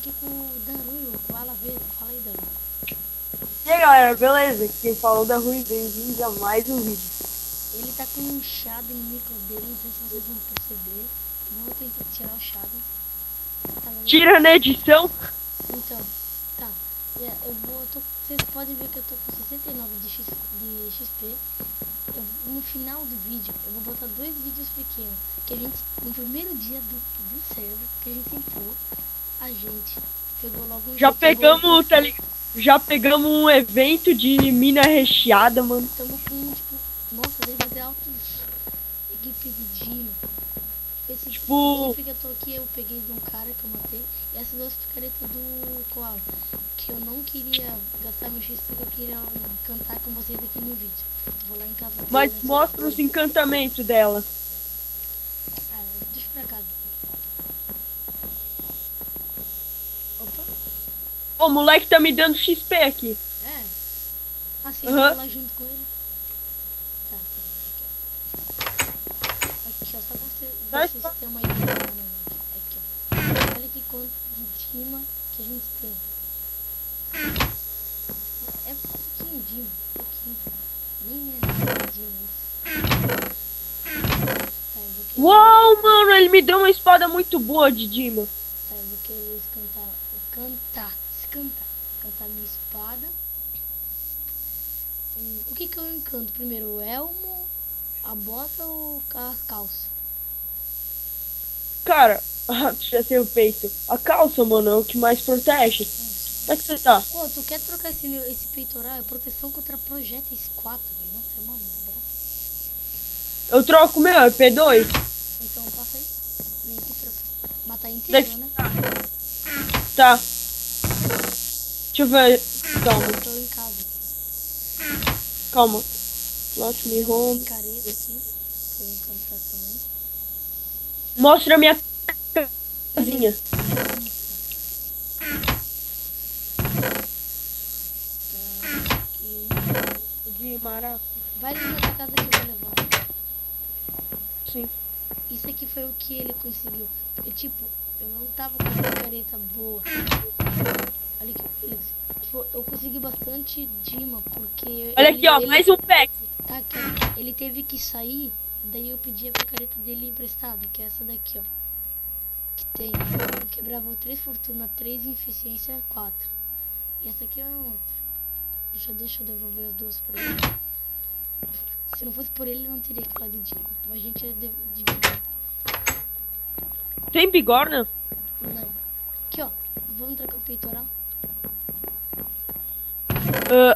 aqui com o Danru, com o Ala Verde. Fala aí, Danru. E aí galera, beleza? Quem falou da Rui, bem-vindos a mais um vídeo. Ele tá com um shadow no micro dele, não sei se vocês vão perceber. Eu vou tentar tirar o shadow. Tá, Tira na edição. então, tá. Vocês podem ver que eu tô com 69 de XP. No final do vídeo, eu vou botar 2 vídeos pequenos. Que a gente, no primeiro dia do server que a gente entrou, a gente pegou logo um Já pegamos, já pegamos um evento de mina recheada, mano. Estamos com, tipo, nossa, deve fazer altos equipe de Dino. Esse Tipo, que eu tô aqui, eu peguei de um cara que eu matei. E essas duas picaretas do Koala. Que eu não queria gastar meu XP, porque eu queria cantar com vocês aqui no vídeo. Vou lá em casa. mas mostra os encantamentos dela. Ah, deixa pra casa. Opa. Ô, o moleque tá me dando XP aqui. É. Assim, Uhum. eu vou lá junto com ele. Tá, aqui, ó, só pra vocês terem uma ideia. Aqui, ó. Olha que quanto de Dima que a gente tem. É pouquinho Dima, pouquinho. Nem é nada Dima. Tá, eu vou querer... Uau, mano, ele me deu uma espada muito boa de Dima. Tá, eu vou querer cantar minha espada. O que eu encanto primeiro? O elmo, a bota ou a calça? Cara, já sei o peito. A calça, mano, é o que mais protege. Como é que você tá? Pô, tu quer trocar esse peitoral? É proteção contra projéteis 4, velho. Nossa, é uma bosta. Eu troco meu, é P2. Então passa aí. Vem aqui trocar. Matar inteiro, né? Tá. Deixa eu ver. Calma, Eu tô em casa. calma. Let me home. Picareta aqui. Pra eu encantar também. Mostra a minha casinha. Tá aqui. De maraca. Vai ali na tua casa que eu vou levar. Sim. Isso aqui foi o que ele conseguiu. Porque, tipo, eu não tava com uma picareta boa. Olha aqui. Tipo, eu consegui bastante Dima, porque... Olha aqui, ó, mais um pack. Tá aqui, ó. Ele teve que sair, daí eu pedi a picareta dele emprestada, que é essa daqui, ó. Que tem. Quebrava 3 fortuna, 3 eficiência, 4. E essa aqui é outra. Deixa eu devolver as duas pra ele. Se não fosse por ele, não teria que lá de Dima. Mas a gente ia dividir. Tem bigorna? Não. Aqui, ó. Vamos trocar o peitoral.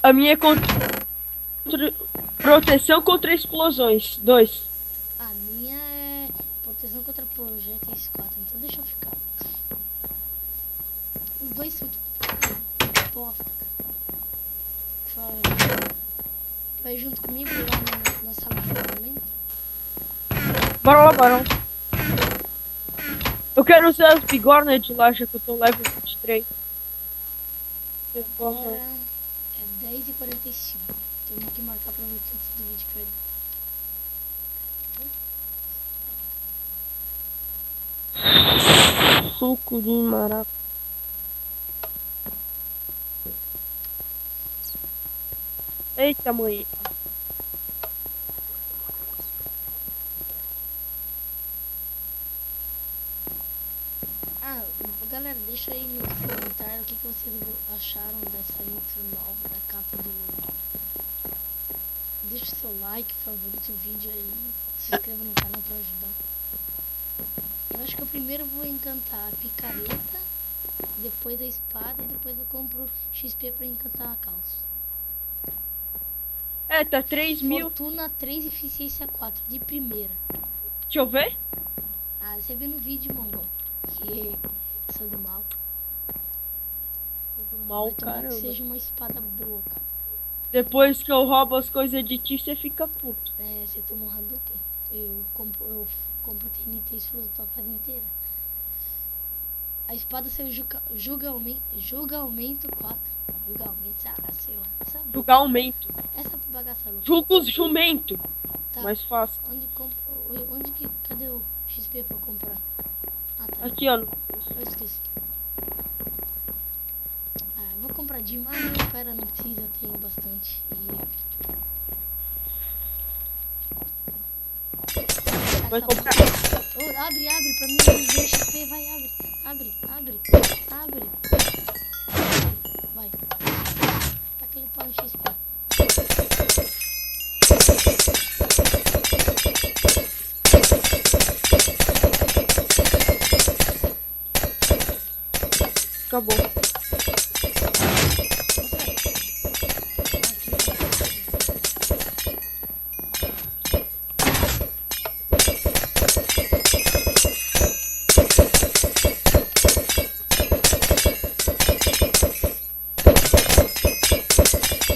A minha é proteção contra explosões. 2. A minha é proteção contra projéteis 4. Então deixa eu ficar. Os dois são bosta. Vai junto comigo lá na sala de treinamento? Bora lá, barão. Eu quero usar as bigornas de lá, já que eu tô level 23. Agora é 10h45. Tenho que marcar pra ver antes do vídeo pra ele. Suco de maraca. Eita, mãe. Ah, galera, deixa aí nos comentários o que vocês acharam dessa intro nova da capa do logo. Deixa o seu like, favorito o vídeo aí, se inscreva no canal pra ajudar. Eu acho que eu primeiro vou encantar a picareta, depois a espada e depois eu compro XP pra encantar a calça. É, tá 3.000. Fortuna 3, eficiência 4, de primeira. Deixa eu ver. Ah, você viu no vídeo, mongol. Que sou do mal. Do mal, Vai tomar cara. que seja uma espada boa, cara. Depois que eu roubo as coisas de ti, você fica puto. É, você tomou um Hadouken. Eu compro TNT e explodo tua casa inteira. A espada seu julgamento 4. Julgamento, sei lá. Sabe? Julgar aumento. Essa bagaça louca. Julga os jumento. Tá. Mais fácil. Cadê o XP pra comprar? Ah, tá. Aqui, ó. Eu esqueci. vou comprar de... Ah, não, pera, não precisa, tenho bastante. Vai comprar. Oh, abre pra mim, ver XP, vai, abre. Vai. Tá aquele pau em XP. Acabou.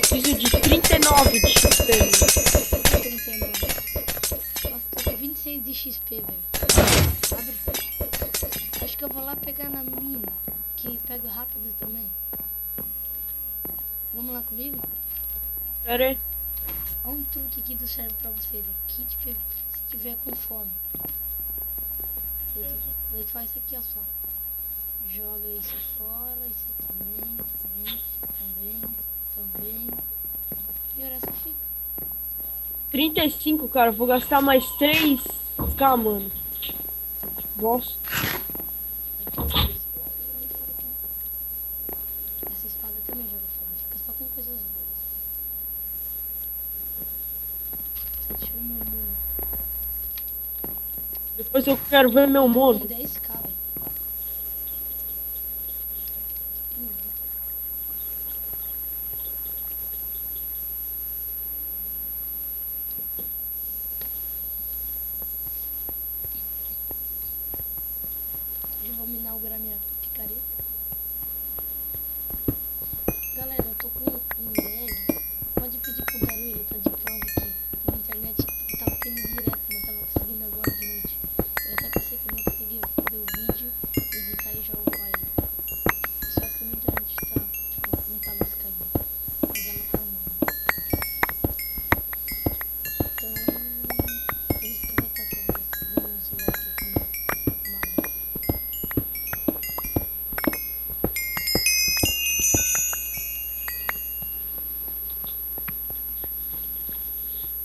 Preciso de 39 de XP. 39. Nossa, tô com 26 de XP, velho. Abre. Acho que eu vou lá pegar na mina, que pega rápido também. Vamos lá comigo? Pera aí. Olha um truque aqui do serve pra você, velho. Kit se tiver com fome. Daí tu faz isso aqui, ó só. Joga isso fora, isso também. E o resto fica. 35, cara. Vou gastar mais 3k, mano. Nossa. Essa espada também joga fora. Fica só com coisas boas. Deixa eu ver meu mundo. Depois eu quero ver meu mono. Com 10k, velho. Eu vou me inaugurar minha picareta. Galera, eu tô com um lag. Pode pedir pro Garu, ele tá de prova aqui. Na internet tava tendo direto, mas tava conseguindo agora de noite. Eu até pensei que eu não conseguia fazer o vídeo, editar e já upar ele. Só que a minha internet tá, tipo, não tá mais caindo. Mas ela tá ruim. Então, por isso que vai estar dando uns lag aqui no Mario.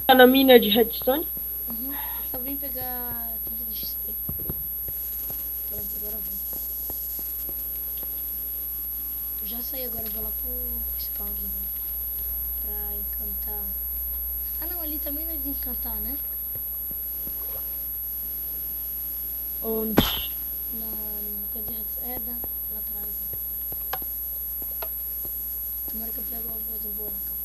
Tá na mina de redstone? Uhum. Só vem pegar 30 de XP. Pronto, agora vem. Já saí agora, eu vou lá pro spawn de novo. Pra encantar. Ah não, ali também não é de encantar, né? Onde? Cadê? Lá atrás. Tomara que eu pego alguma coisa boa na calça.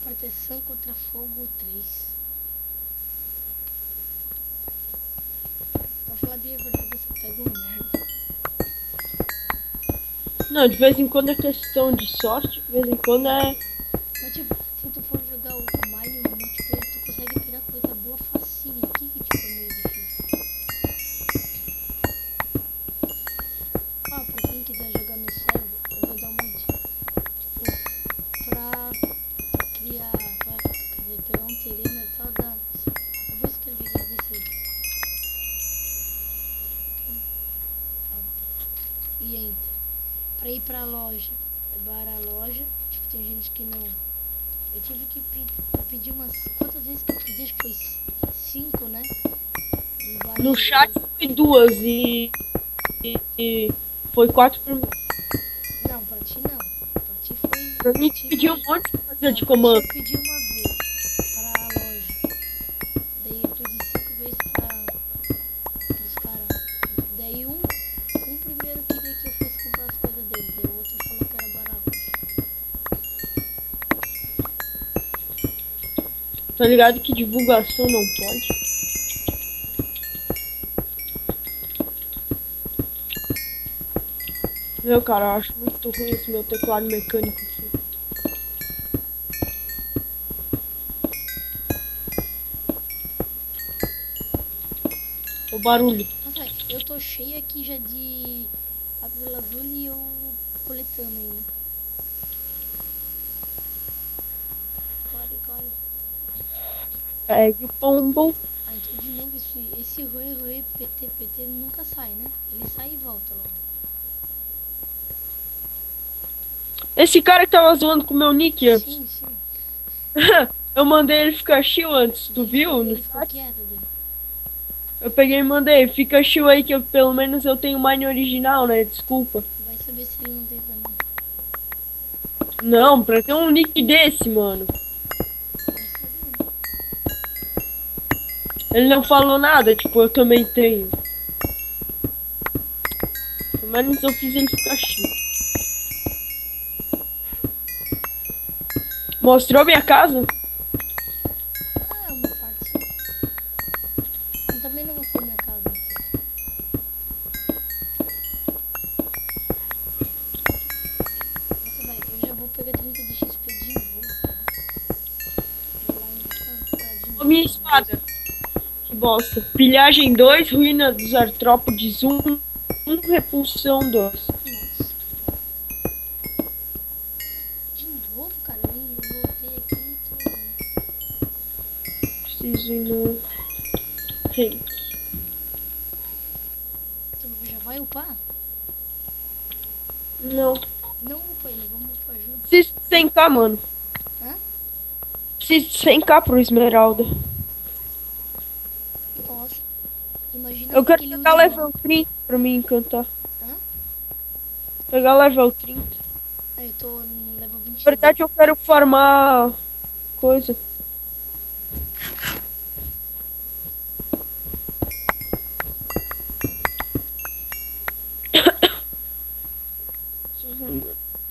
Proteção contra fogo 3. Pra falar bem a verdade, você pega um merda. Não, de vez em quando é questão de sorte, de vez em quando é... Mas tipo, se tu for jogar o Mario no multiplayer, tu consegue pegar coisa boa facinho. Aqui que tipo é meio difícil. Ah, pra quem quiser jogar no server, eu vou dar uma dica. Tipo, pra criar, quer dizer, pegar um terreno é só dar... Eu vou escrever aqui desse aí. E entra. Pra ir pra loja, barra a loja. Tipo, tem gente que não... Eu tive que pedir umas... Quantas vezes que eu pedi? Acho que foi 5, né? No chat foi 2 e foi 4 pra mim. Não, pra ti não. Pra ti foi... Pra mim pediu um monte de coisa de comando. Eu pedi uma vez pra loja. Daí eu pedi 5 vezes pros caras. Daí um primeiro queria que eu fosse comprar as coisas dele. Daí o outro falou que era barato. Tá ligado que divulgação não pode? Meu, cara, eu acho muito ruim esse meu teclado mecânico aqui. O barulho. Nossa, eu tô cheio aqui já de lápis lazuli e eu coletando ainda. caralho. Pegue o pombo. Ah, então de novo esse Rui, PT nunca sai, né? Ele sai e volta logo. Esse cara que tava zoando com o meu nick antes. Sim, sim. Eu mandei ele ficar chill antes, tu viu? No Ele ficou chat? quieto dele. Eu peguei e mandei, fica chill aí que pelo menos eu tenho Mine original, né? Desculpa. Vai saber se ele não tem também. Não, pra ter um nick desse, mano. Vai saber. Ele não falou nada, tipo, eu também tenho. Pelo menos eu fiz ele ficar chill. Mostrou minha casa? Ah, é uma parte. Eu também não mostrei minha casa. Nossa, velho, eu já vou pegar 30 de XP de novo, cara. Vou lá encantar de Ó, novo. minha espada. Que bosta. Pilhagem 2, ruína dos artrópodes 1, repulsão 2. Nossa. De novo, cara, eu voltei aqui e tô... Preciso ir no... Hey. Então, já vai upar? Não. Não upa ele, vamos upar junto. Preciso de 100k, mano. Hã? Preciso de 100k pro Esmeralda. Nossa. Imagina Eu quero aquele pegar último level 30 pra me encantar. Hã? Pegar level 30. Aí eu tô no level 20. Na verdade, eu quero farmar coisa.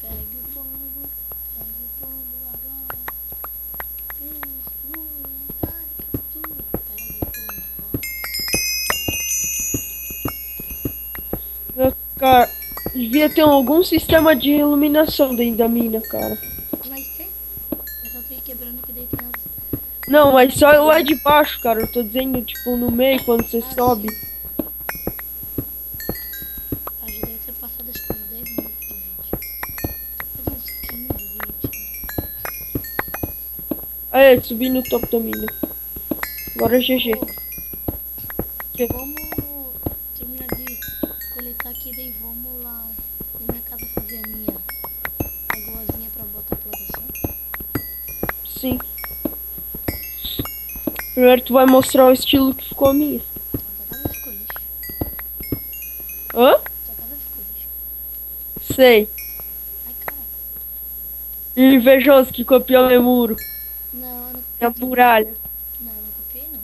Pegue o pombo agora. Isso, cara, captura. Pegue o pombo. Cara, devia ter algum sistema de iluminação dentro da mina, cara. Mas tem. Eu só tô aí quebrando que daí tem as... Não, mas só lá de baixo, cara. Eu tô dizendo, tipo, no meio, quando você sobe. Ah, já deve ter passado acho que uns 10 minutos de vídeo. Faz uns 15, 20. Aí, subi no topo da mina. Agora GG. Pô, vamos terminar de coletar aqui, daí vamos lá na minha casa fazer a minha lagoazinha pra botar a plantação. Sim. Primeiro tu vai mostrar o estilo que ficou a minha. Tua casa ficou lixo. Hã? Tua casa ficou lixo. Sei. Ai, caralho. Invejoso que copiou meu muro. Não, eu não Minha copiei. muralha. Não, eu não copiei, não.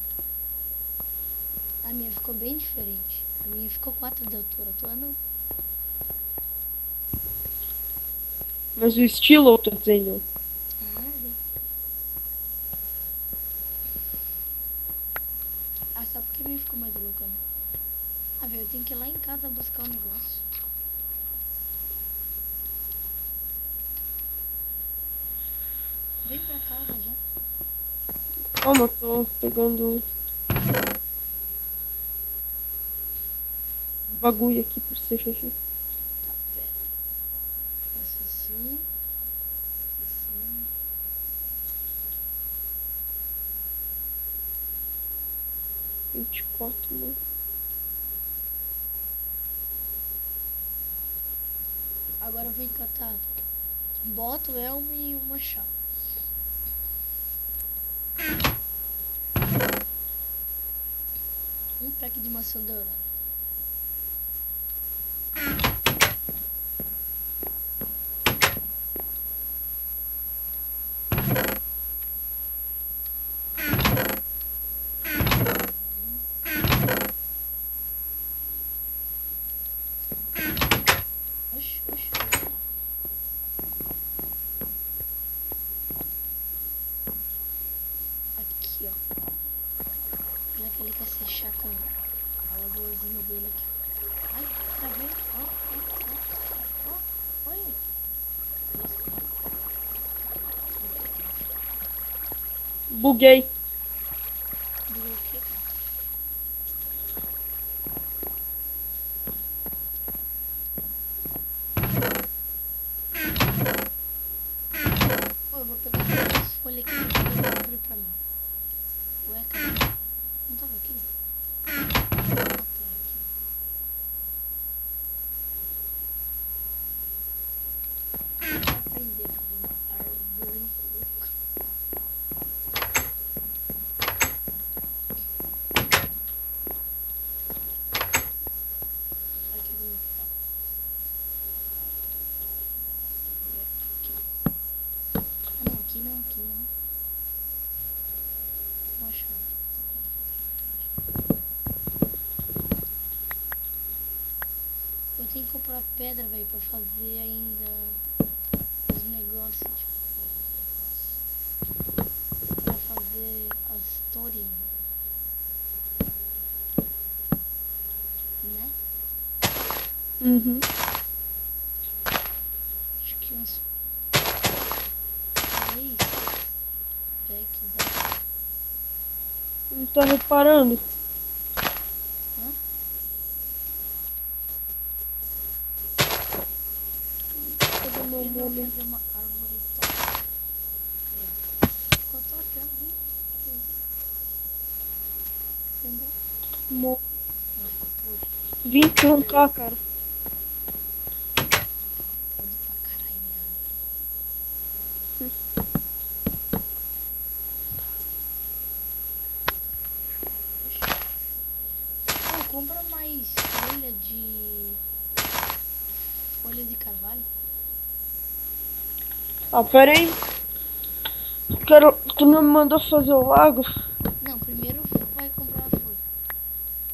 A minha ficou bem diferente. A minha ficou 4 de altura, a tua não. Mas o estilo eu tô dizendo. Ah, bem. Ah, só porque a minha ficou mais louca, né? Ah, velho, eu tenho que ir lá em casa buscar o negócio. Vem pra casa já. Calma, eu tô pegando bagulho aqui por ser GG. Tá, pera. Faço assim. Assim. 24, né? Agora eu vou encantar. Bota o elmo e o machado. Um pack de maçã dourada. Oxi, oxi. Aqui, ó. Já que ele quer se achar com a lagoazinha dele aqui. Ai, tá vendo? Ó, ó, ó, ó. Olha. Buguei. Bugou o quê? Ó, eu vou pegar essas folhas aqui. comprar pedra, velho, pra fazer ainda os negócios, tipo, pra fazer as torres, né? Uhum. Acho que uns 3 packs dá. Não tô reparando. Hã? Tô dando Eu uma vou olhada. fazer uma árvore top. Ficou top, ó. Entendeu? Mo- Não, ficou podre. 21k, cara. Podre pra caralho, minha árvore. Pô, compra mais folha de carvalho. Ah, pera aí. Tu não me mandou fazer o lago? Não, primeiro vai comprar a folha.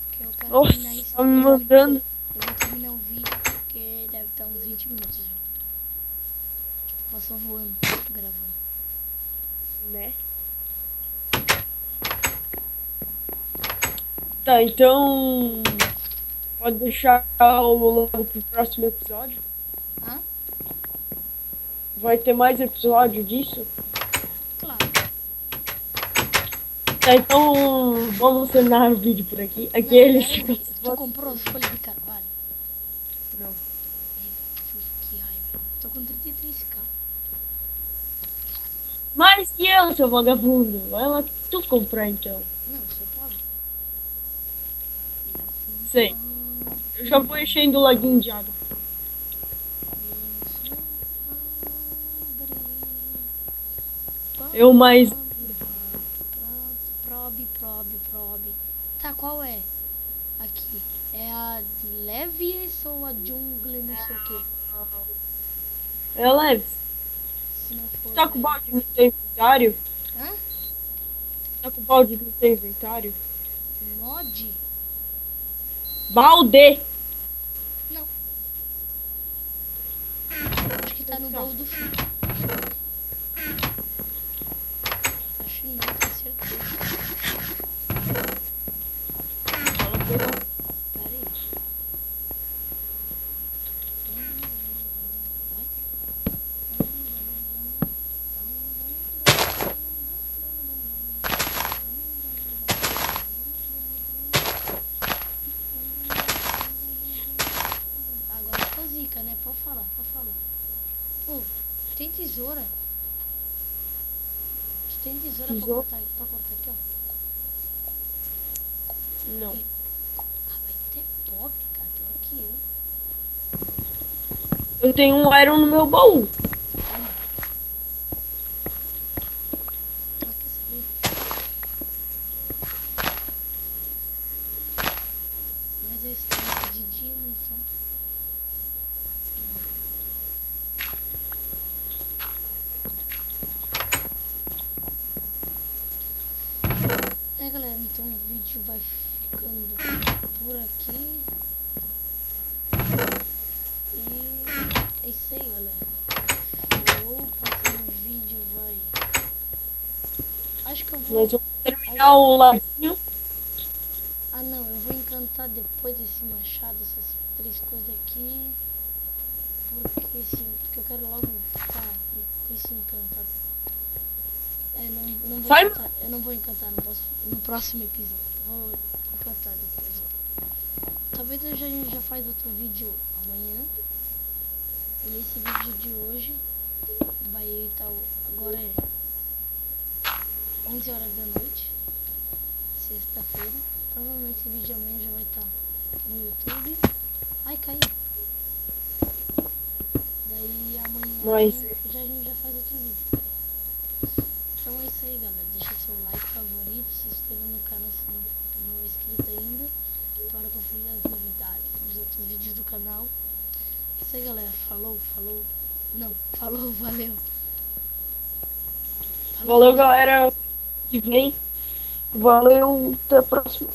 Porque eu quero Nossa, terminar isso. tá me mandando. Eu vou terminar o vídeo porque deve estar uns 20 minutos já. Tipo, passou voando, gravando. Né? Tá, então. Pode deixar o lago pro próximo episódio? Hã? Vai ter mais episódio disso? Claro. Tá, então vamos terminar o vídeo por aqui. Não, Aqueles. pera aí, tu comprou as folhas de carvalho? Não. Que raiva. Tô com 33k. Mais que eu, seu vagabundo. Vai lá que tu comprar então. Não, eu sou pobre. Sei. Eu já vou enchendo o laguinho de água. Eu mais. Probe. Tá, qual é? Aqui. É a Levies ou a Jungle, não sei o que. É leve. Se não for. Tá com o balde no teu inventário? Hã? Tá com o balde no teu inventário? Mod? Balde! Não. Acho que tá no baú do filho. Acho que não, tenho certeza. Pera aí. Agora ficou zica, né? Pode falar. Pô, tem tesoura? Tem tesoura Tesoura? pra cortar aqui, ó. Não. Ah, vai ter pobre, cara. Pior que eu. Eu tenho um iron no meu baú. Ah, quer saber? Mas eu estou de dia, então. É, galera, então o vídeo vai ficando por aqui. E é isso aí, galera. O próximo vídeo vai. Acho que eu vou. Mas eu vou terminar o laguinho. Ah, não, eu vou encantar depois desse machado, essas 3 coisas aqui. Porque eu quero logo ficar com esse encantado. Não vou Vai. encantar, eu não vou encantar no próximo episódio. Vou encantar depois. Ó. Talvez a gente já faz outro vídeo amanhã. E esse vídeo de hoje vai estar. Agora é 11 horas da noite, sexta-feira. Provavelmente esse vídeo amanhã já vai estar no YouTube. Ai, caiu. Daí amanhã Mas- a gente já faz outro vídeo. Então é isso aí, galera. Deixa seu like, favorito, se inscreva no canal se não é inscrito ainda, para conferir as novidades dos outros vídeos do canal. É isso aí, galera. Falou. Não, falou, valeu. Valeu, galera. Que vem. Valeu. Até a próxima.